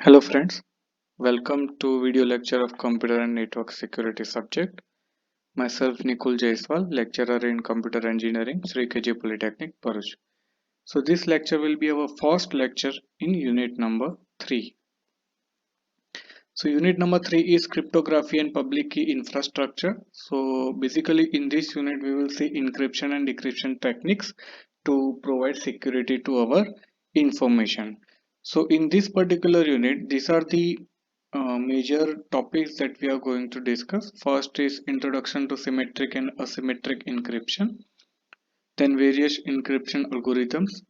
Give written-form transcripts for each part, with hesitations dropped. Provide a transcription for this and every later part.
Hello friends, welcome to video lecture of Computer and Network Security subject. Myself Nikul Jaiswal, lecturer in Computer Engineering, Sri KJ Polytechnic, Bharuch. So this lecture will be our first lecture in unit number 3. So unit number 3 is cryptography and public key infrastructure. So basically in this unit we will see encryption and decryption techniques to provide security to our information. So in this particular unit, these are the major topics that we are going to discuss. First is introduction to symmetric and asymmetric encryption, then various encryption algorithms,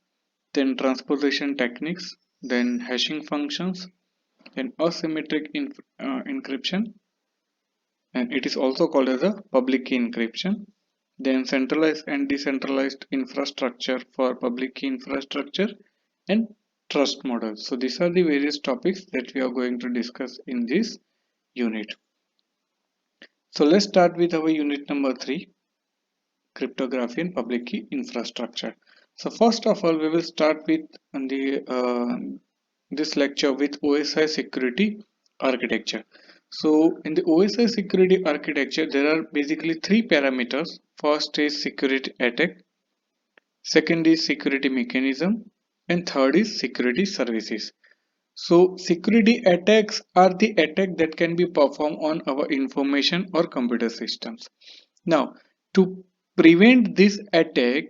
then transposition techniques, then hashing functions, then asymmetric encryption, and it is also called as a public key encryption. Then centralized and decentralized infrastructure for public key infrastructure and trust models. So these are the various topics that we are going to discuss in this unit. So let's start with our unit number 3, cryptography and public key infrastructure. So first of all, we will start with this lecture with OSI security architecture. So in the OSI security architecture, there are basically three parameters. First is security attack, second is security mechanism, and third is security services. So security attacks are the attack that can be performed on our information or computer systems. Now, to prevent this attack,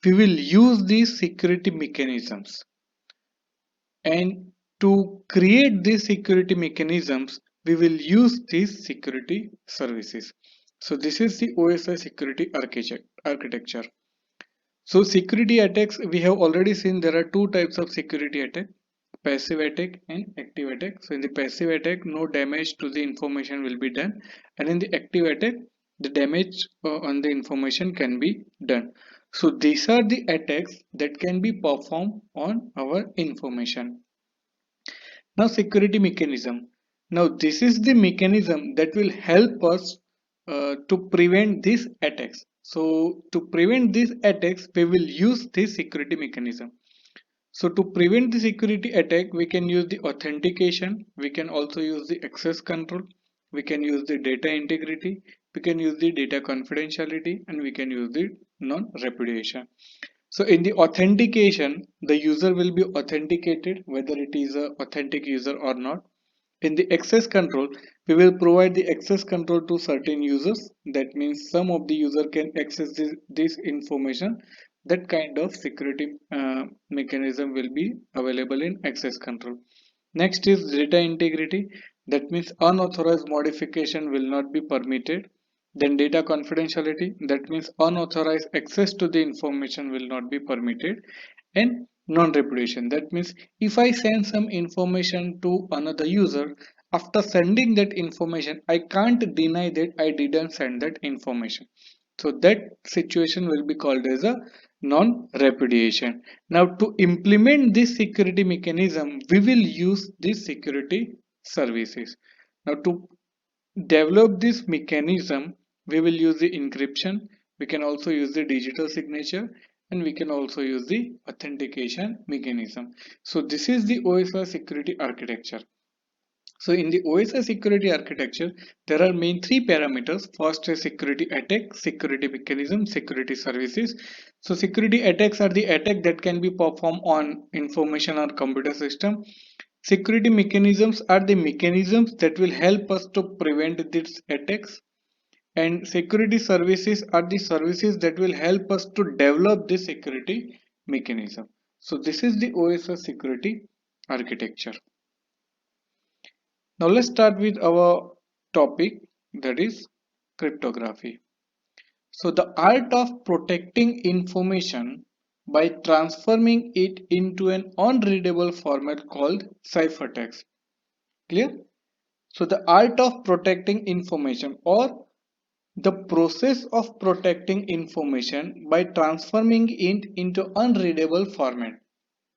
we will use these security mechanisms. And to create these security mechanisms, we will use these security services. So this is the OSI security architecture. So security attacks, we have already seen there are two types of security attack, passive attack and active attack. So in the passive attack, no damage to the information will be done, and in the active attack, the damage on the information can be done. So these are the attacks that can be performed on our information. Now security mechanism. Now this is the mechanism that will help us to prevent these attacks. So to prevent these attacks, we will use this security mechanism. So to prevent the security attack, we can use the authentication, we can also use the access control, we can use the data integrity, we can use the data confidentiality, and we can use the non-repudiation. So in the authentication, the user will be authenticated whether it is a authentic user or not. In the access control, we will provide the access control to certain users. That means some of the user can access this information. That kind of security mechanism will be available in access control. Next is data integrity. That means unauthorized modification will not be permitted. Then data confidentiality. That means unauthorized access to the information will not be permitted. And non-repudiation. That means if I send some information to another user, after sending that information, I can't deny that I didn't send that information. So that situation will be called as a non-repudiation. Now to implement this security mechanism, we will use these security services. Now to develop this mechanism, we will use the encryption, we can also use the digital signature, and we can also use the authentication mechanism. So this is the OSI security architecture. So in the OSI security architecture, there are main three parameters. First is security attack, security mechanism, security services. So security attacks are the attack that can be performed on information or computer system. Security mechanisms are the mechanisms that will help us to prevent these attacks, and security services are the services that will help us to develop the security mechanism. So this is the OSI security architecture. Now let's start with our topic, that is cryptography. So the art of protecting information by transforming it into an unreadable format called ciphertext. Clear? So the art of protecting information, or the process of protecting information by transforming it into unreadable format.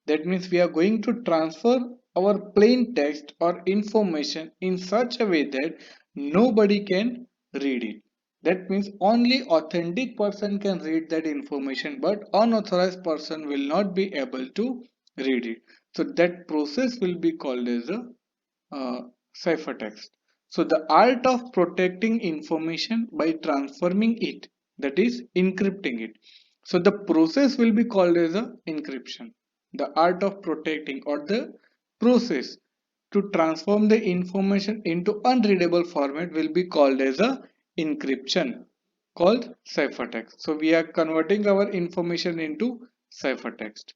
That means we are going to transfer our plain text or information in such a way that nobody can read it. That means only authentic person can read that information, but unauthorized person will not be able to read it. So that process will be called as a uh, ciphertext. So the art of protecting information by transforming it, that is encrypting it. So the process will be called as a encryption. The art of protecting, or the process to transform the information into unreadable format, will be called as a encryption, called ciphertext. So we are converting our information into ciphertext.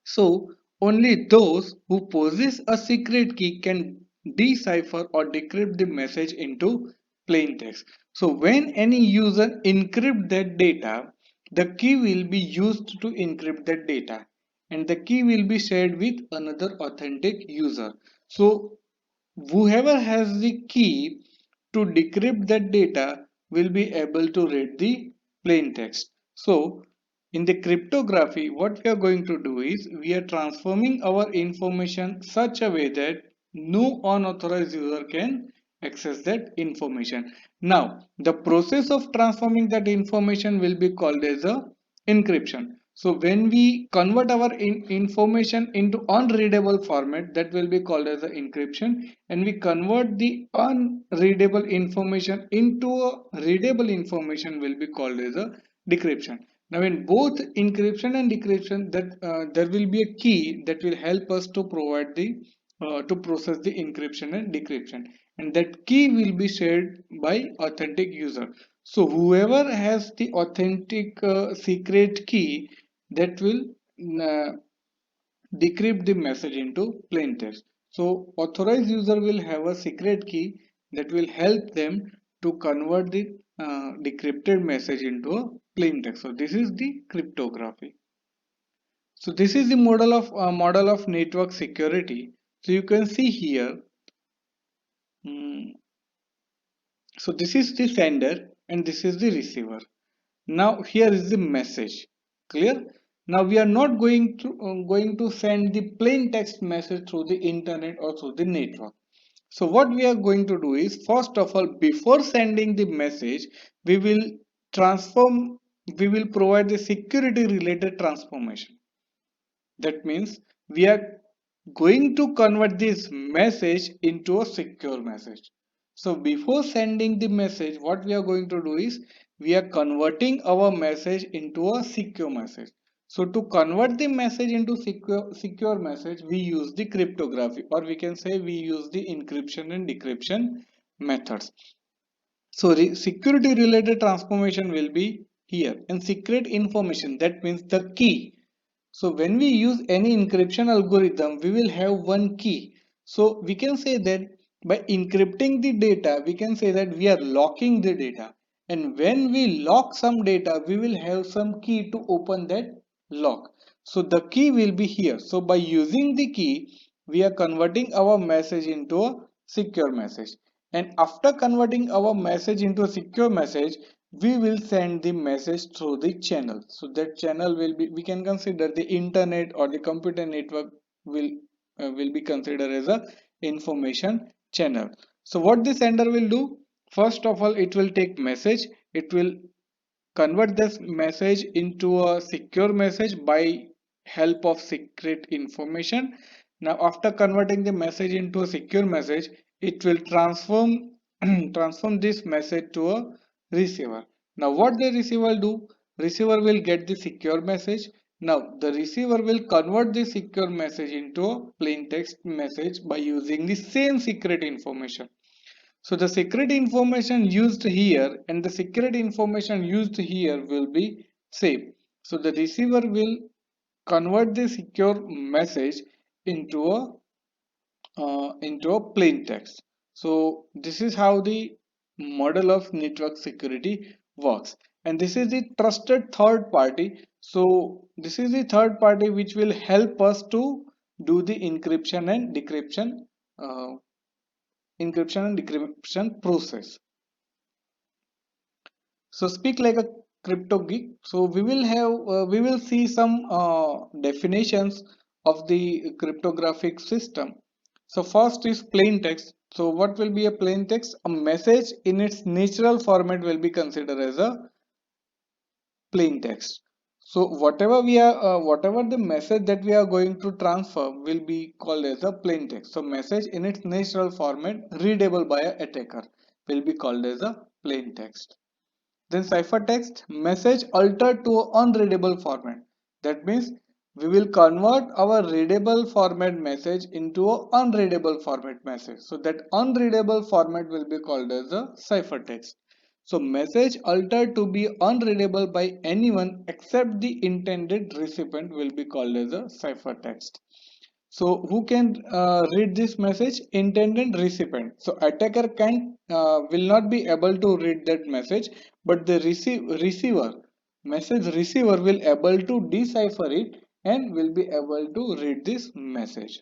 So only those who possess a secret key can decipher or decrypt the message into plain text. So when any user encrypt that data, the key will be used to encrypt that data, and the key will be shared with another authentic user. So whoever has the key to decrypt that data will be able to read the plain text. So in the cryptography, what we are going to do is we are transforming our information such a way that no unauthorized user can access that information. Now, the process of transforming that information will be called as a encryption. So when we convert our information into unreadable format, that will be called as a encryption, and we convert the unreadable information into a readable information will be called as a decryption. Now in both encryption and decryption, that there will be a key that will help us to provide the to process the encryption and decryption, and that key will be shared by authentic user. So whoever has the authentic secret key, that will uh, decrypt the message into plain text. So authorized user will have a secret key that will help them to convert the decrypted message into a plain text. So this is the cryptography. So this is the model of network security. So you can see here. mm, so this is the sender and this is the receiver. Now here is the message. Clear? Now we are not going to send the plain text message through the internet or through the network. So what we are going to do is, first of all, before sending the message, we will transform we will provide the security related transformation. That means we are going to convert this message into a secure message. So before sending the message, what we are going to do is we are converting our message into a secure message. So to convert the message into secure message, we use the cryptography, or we can say we use the encryption and decryption methods. So security related transformation will be here, and secret information, that means the key. So when we use any encryption algorithm, we will have one key. So we can say that by encrypting the data, we can say that we are locking the data. And when we lock some data, we will have some key to open that lock. So the key will be here. So by using the key, we are converting our message into a secure message. And after converting our message into a secure message, we will send the message through the channel. So that channel will be, we can consider the internet or the computer network will be considered as a information channel. So what the sender will do, first of all, it will take message, it will convert this message into a secure message by help of secret information. Now after converting the message into a secure message, it will transform transform this message to a receiver. Now what the receiver do, receiver will get the secure message. Now the receiver will convert the secure message into a plain text message by using the same secret information. So the secret information used here and the secret information used here will be same. So the receiver will convert the secure message into a plain text. So this is how the model of network security works. And this is the trusted third party. So this is the third party which will help us to do the uh, encryption and decryption process. So speak like a crypto geek. So we will see some definitions of the cryptographic system. So first is plain text. So what will be a plain text? A message in its natural format will be considered as a plain text. So whatever the message that we are going to transfer will be called as a plain text. So message in its natural format readable by a attacker will be called as a plain text. Then ciphertext, message altered to unreadable format. That means we will convert our readable format message into a unreadable format message. So that unreadable format will be called as a ciphertext. So message altered to be unreadable by anyone except the intended recipient will be called as a ciphertext. So who can read this message? Intended recipient. So attacker can will not be able to read that message, but the receiver, message receiver will able to decipher it and will be able to read this message.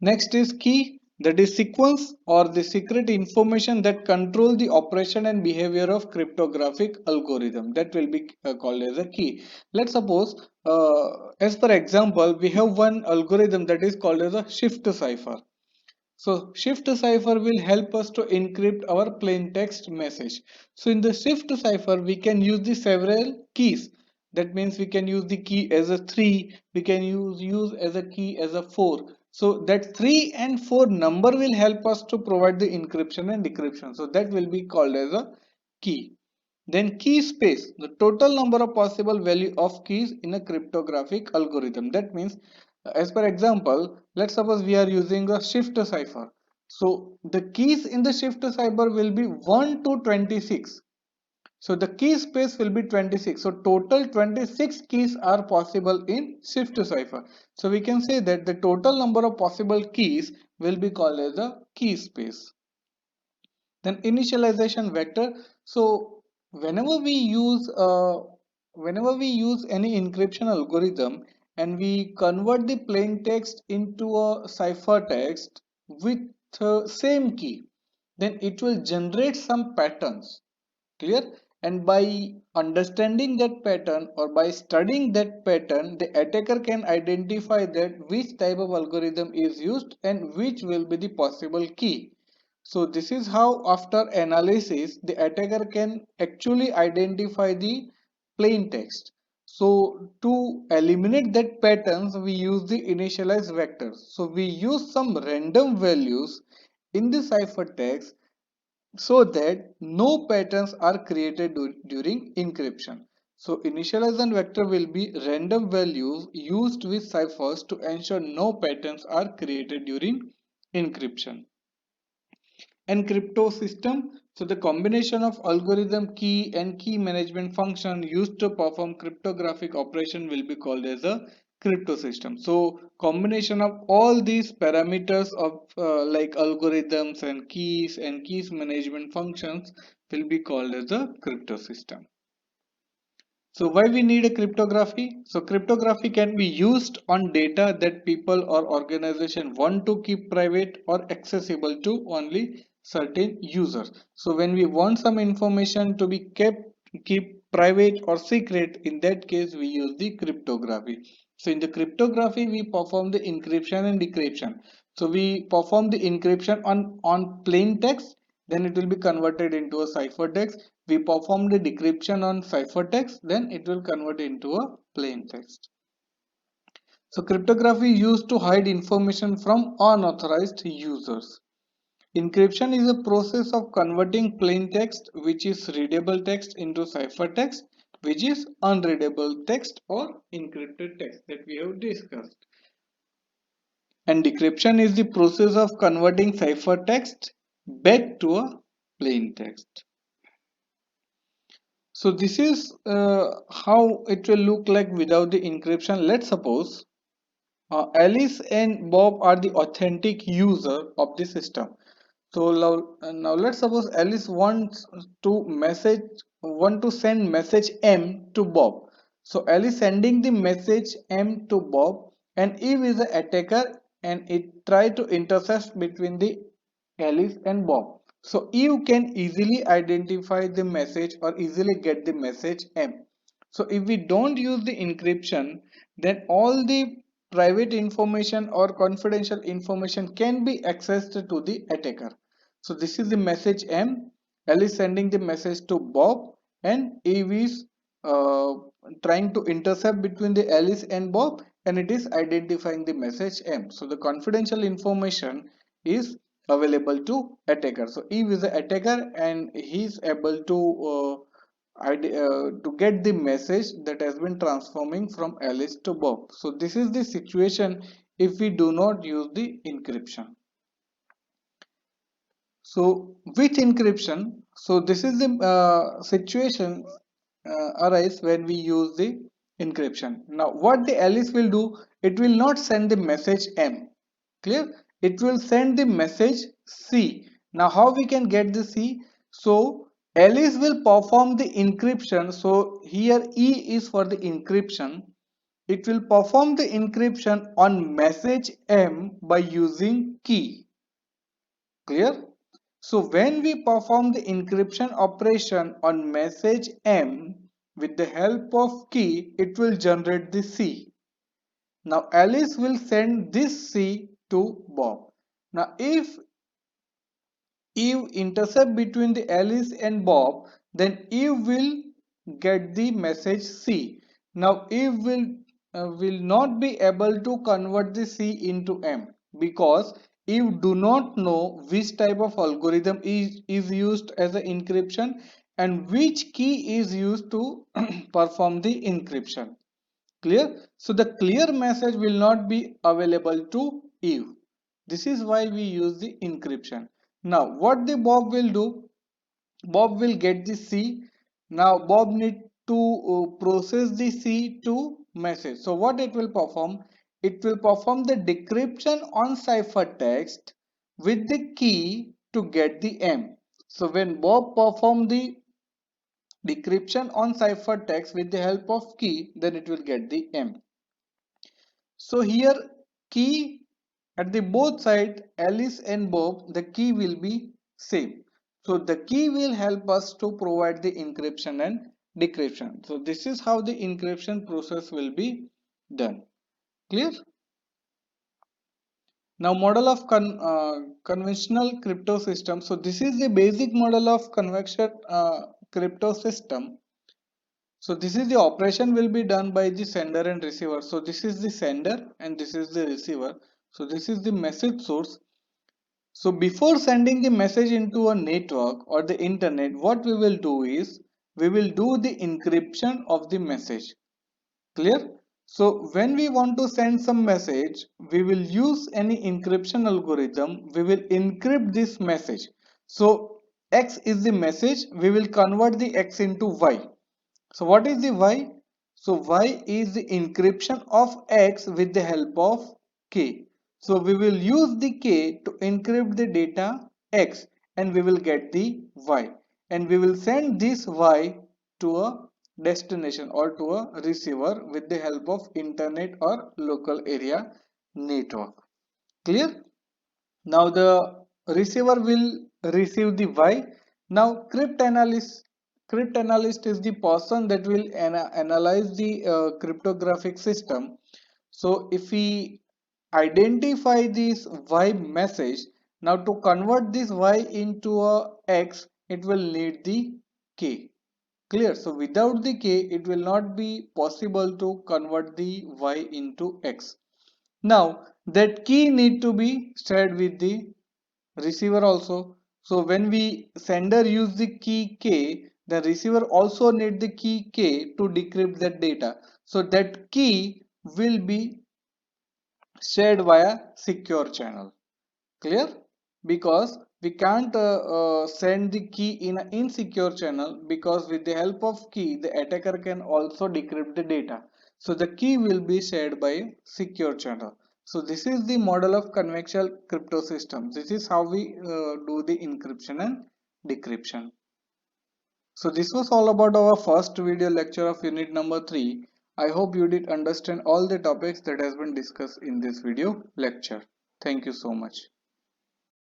Next is key, that is sequence or the secret information that control the operation and behavior of cryptographic algorithm. That will be called as a key. Let's suppose, as per example, we have one algorithm that is called as a shift cipher. So shift cipher will help us to encrypt our plain text message. So in the shift cipher, we can use the several keys. That means we can use the key as a 3, we can use as a key as a 4. So that 3 and 4 number will help us to provide the encryption and decryption. So that will be called as a key. Then key space, the total number of possible value of keys in a cryptographic algorithm. That means, as per example, let's suppose we are using a shift cipher. So the keys in the shift cipher will be 1 to 26. So the key space will be 26. So total 26 keys are possible in shift cipher. So we can say that the total number of possible keys will be called as a key space. Then initialization vector. So whenever we use any encryption algorithm and we convert the plain text into a ciphertext with same key, then it will generate some patterns. Clear? And by understanding that pattern or by studying that pattern, the attacker can identify that which type of algorithm is used and which will be the possible key. So this is how, after analysis, the attacker can actually identify the plain text. So to eliminate that patterns, we use the initialize vectors. So we use some random values in the ciphertext so that no patterns are created during encryption. So initialization vector will be random values used with ciphers to ensure no patterns are created during encryption. And crypto system, so the combination of algorithm key and key management function used to perform cryptographic operation will be called as a crypto system. So combination of all these parameters of like algorithms and keys management functions will be called as a crypto system. So why we need a cryptography? So cryptography can be used on data that people or organization want to keep private or accessible to only certain users. So when we want some information to be keep private or secret, in that case we use the cryptography. So in the cryptography we perform the encryption and decryption. So we perform the encryption on plain text, then it will be converted into a ciphertext. We perform the decryption on ciphertext, then it will convert into a plain text. So cryptography used to hide information from unauthorized users. Encryption is a process of converting plain text, which is readable text, into ciphertext, which is unreadable text or encrypted text that we have discussed. And decryption is the process of converting ciphertext back to a plain text. So this is how it will look like without the encryption. Let's suppose Alice and Bob are the authentic user of the system. So now let's suppose Alice want to send message M to Bob. So Alice sending the message M to Bob, and Eve is the attacker and it try to intercept between the Alice and Bob. So you can easily identify the message or easily get the message M. So if we don't use the encryption, then all the private information or confidential information can be accessed to the attacker. So this is the message M. Alice sending the message to Bob, and Eve is uh, trying to intercept between the Alice and Bob, and it is identifying the message M. So the confidential information is available to attacker. So Eve is an attacker and he is able to get the message that has been transforming from Alice to Bob. So this is the situation if we do not use the encryption. So with encryption, so this is the situation arise when we use the encryption. Now what the Alice will do, it will not send the message M. Clear? It will send the message C. Now how we can get the C? So Alice will perform the encryption. So here E is for the encryption. It will perform the encryption on message M by using key. Clear? So when we perform the encryption operation on message M with the help of key, it will generate the C. Now Alice will send this C to Bob. Now if Eve intercept between the Alice and Bob, then Eve will get the message C. Now Eve will not be able to convert the C into M because Eve do not know which type of algorithm is used as an encryption and which key is used to perform the encryption. Clear? So the clear message will not be available to Eve. This is why we use the encryption. Now what the Bob will do? Bob will get the C. Now Bob need to process the C to message. So what it will perform? It will perform the decryption on ciphertext with the key to get the M. So when Bob perform the decryption on ciphertext with the help of key, then it will get the M. So here key at the both side Alice and Bob, the key will be same. So the key will help us to provide the encryption and decryption. So this is how the encryption process will be done. Clear? Now model of conventional crypto system. So this is the basic model of convection crypto system. So this is the operation will be done by the sender and receiver. So this is the sender and this is the receiver. So this is the message source. So before sending the message into a network or the internet, what we will do is we will do the encryption of the message. Clear? So when we want to send some message, we will use any encryption algorithm. We will encrypt this message. So X is the message. We will convert the X into Y. So what is the Y? So Y is the encryption of X with the help of K. So we will use the K to encrypt the data X and we will get the Y. And we will send this Y to a destination or to a receiver with the help of internet or local area network. Clear? Now the receiver will receive the Y. Now cryptanalyst is the person that will analyze the cryptographic system. So if we identify this Y message, now to convert this Y into a X, it will need the K. Clear? So without the K, it will not be possible to convert the Y into X. Now that key need to be shared with the receiver also. So when we sender use the key K, the receiver also need the key K to decrypt that data. So that key will be shared via secure channel. Clear? Because we can't send the key in an insecure channel, because with the help of key the attacker can also decrypt the data. So the key will be shared by secure channel. So this is the model of conventional crypto system. This is how we do the encryption and decryption. So this was all about our first video lecture of unit number 3. I hope you did understand all the topics that has been discussed in this video lecture. Thank you so much.